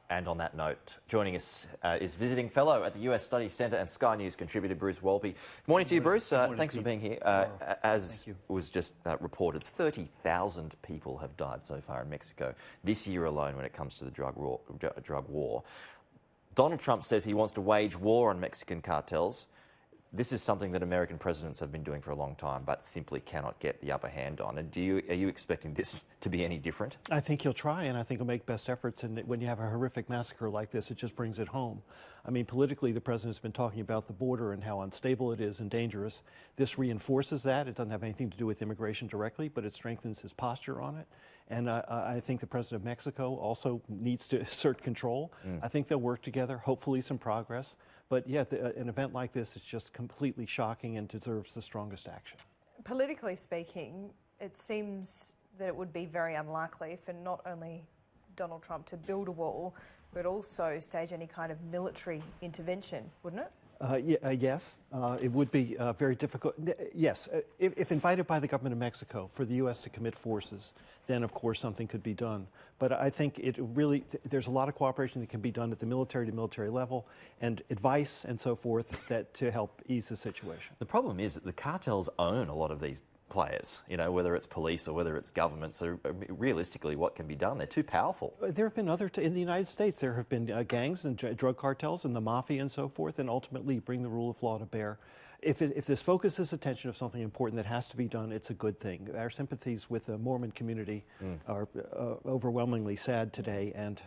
And on that note, joining us is visiting fellow at the US Studies Centre and Sky News contributor Bruce Wolpe. Morning to you, Bruce. Thanks for being here. As was just reported, 30,000 people have died so far in Mexico this year alone when it comes to the drug war. Donald Trump says he wants to wage war on Mexican cartels. This is something that American presidents have been doing for a long time, but simply cannot get the upper hand on. And are you expecting this to be any different? I think he'll try, and I think he'll make best efforts. And when you have a horrific massacre like this, it just brings it home. I mean, politically, the president's been talking about the border and how unstable it is and dangerous. This reinforces that. It doesn't have anything to do with immigration directly, but it strengthens his posture on it. And I think the president of Mexico also needs to assert control. I think they'll work together, hopefully some progress. But yeah, an event like this is just completely shocking and deserves the strongest action. Politically speaking, it seems that it would be very unlikely for not only Donald Trump to build a wall, but also stage any kind of military intervention, wouldn't it? Yes, it would be very difficult. Yes, if invited by the government of Mexico for the U.S. to commit forces, then of course something could be done. But I think there's a lot of cooperation that can be done at the military to military level and advice and so forth to help ease the situation. The problem is that the cartels own a lot of these players, you know, whether it's police or whether it's government. So realistically, what can be done? They're too powerful. There have been in the United States, there have been gangs and drug cartels and the mafia and so forth, and ultimately bring the rule of law to bear. If this focuses attention of something important that has to be done, it's a good thing. Our sympathies with the Mormon community are overwhelmingly sad today, and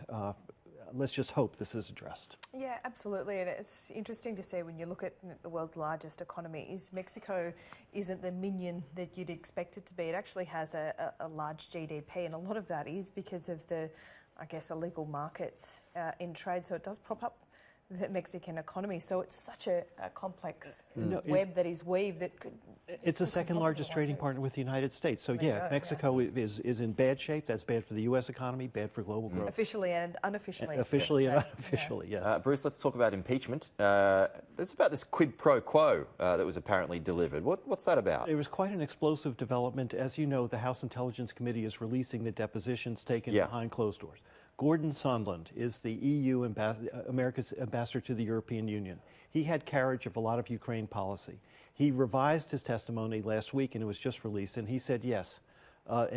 let's just hope this is addressed. Yeah, absolutely. And it's interesting to see when you look at the world's largest economies, Mexico isn't the minion that you'd expect it to be. It actually has a large GDP, and a lot of that is because of the, I guess, illegal markets in trade. So it does prop up the Mexican economy. So it's such a complex web that is weaved that could... It's the second largest trading partner with the United States. So yeah, if Mexico is in bad shape, that's bad for the U.S. economy, bad for global growth. Officially and unofficially. Officially and unofficially, yes. Bruce, let's talk about impeachment. It's about this quid pro quo that was apparently delivered. What's that about? It was quite an explosive development. As you know, the House Intelligence Committee is releasing the depositions taken behind closed doors. Gordon Sondland is the America's ambassador to the European Union. He had carriage of a lot of Ukraine policy. He revised his testimony last week, and it was just released, and he said yes.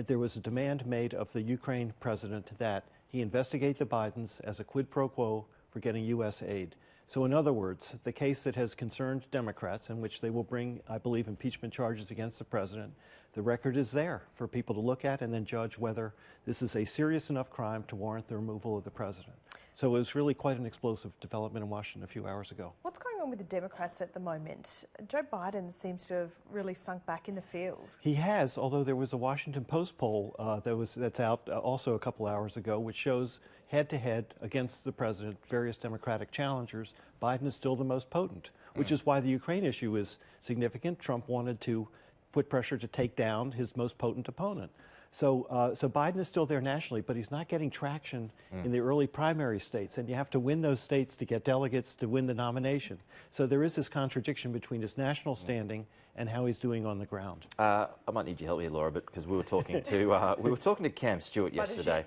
There was a demand made of the Ukraine president that he investigate the Bidens as a quid pro quo for getting U.S. aid. So in other words, the case that has concerned Democrats, in which they will bring, I believe, impeachment charges against the president, the record is there for people to look at and then judge whether this is a serious enough crime to warrant the removal of the president. So it was really quite an explosive development in Washington a few hours ago. What's going on with the Democrats at the moment? Joe Biden seems to have really sunk back in the field. He has, although there was a Washington Post poll that's out also a couple hours ago, which shows head-to-head against the president, various Democratic challengers, Biden is still the most potent, which is why the Ukraine issue is significant. Trump wanted to put pressure to take down his most potent opponent. So Biden is still there nationally, but he's not getting traction in the early primary states, and you have to win those states to get delegates to win the nomination. So there is this contradiction between his national standing and how he's doing on the ground. I might need your help here, Laura, because we were talking to Cam Stewart yesterday.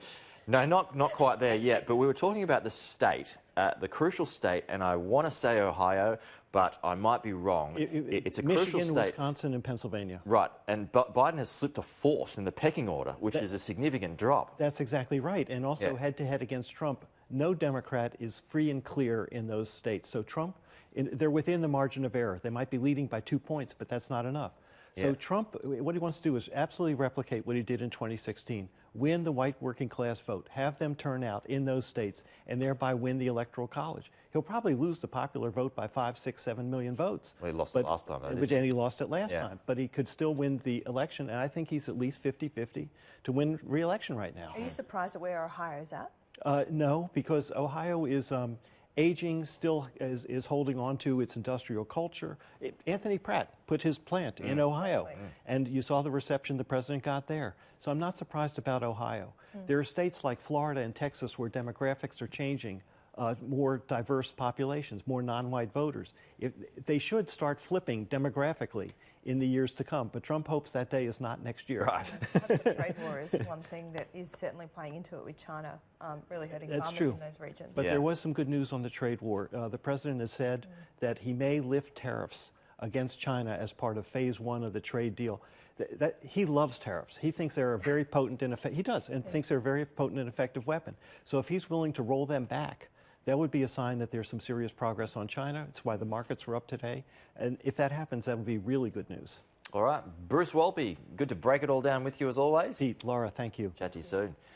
No, not quite there yet, but we were talking about the state, the crucial state, and I want to say Ohio, but I might be wrong. It's a crucial Michigan, state. Wisconsin, and Pennsylvania. Right, and Biden has slipped to fourth in the pecking order, which is a significant drop. That's exactly right, and also head-to-head against Trump, no Democrat is free and clear in those states. So Trump, they're within the margin of error. They might be leading by 2 points, but that's not enough. So Trump, what he wants to do is absolutely replicate what he did in 2016. Win the white working class vote, have them turn out in those states, and thereby win the Electoral College. He'll probably lose the popular vote by 5, 6, 7 million votes. Well, he lost it last time, though, and he lost it last time. But he could still win the election, and I think he's at least 50-50 to win re-election right now. Are you surprised at where Ohio's at? No, because Ohio is aging, still is holding on to its industrial culture. Anthony Pratt put his plant in Ohio, and you saw the reception the president got there. So I'm not surprised about Ohio. There are states like Florida and Texas where demographics are changing more diverse populations, more non-white voters. They should start flipping demographically in the years to come, but Trump hopes that day is not next year. Right. Perhaps the trade war is one thing that is certainly playing into it with China, really hurting farmers in those regions. But there was some good news on the trade war. The president has said that he may lift tariffs against China as part of phase 1 of the trade deal. He loves tariffs. He thinks they're a very potent and thinks they're a very potent and effective weapon. So if he's willing to roll them back, that would be a sign that there's some serious progress on China. It's why the markets were up today. And if that happens, that would be really good news. All right. Bruce Wolpe, good to break it all down with you as always. Pete, Laura, thank you. Chat to you soon.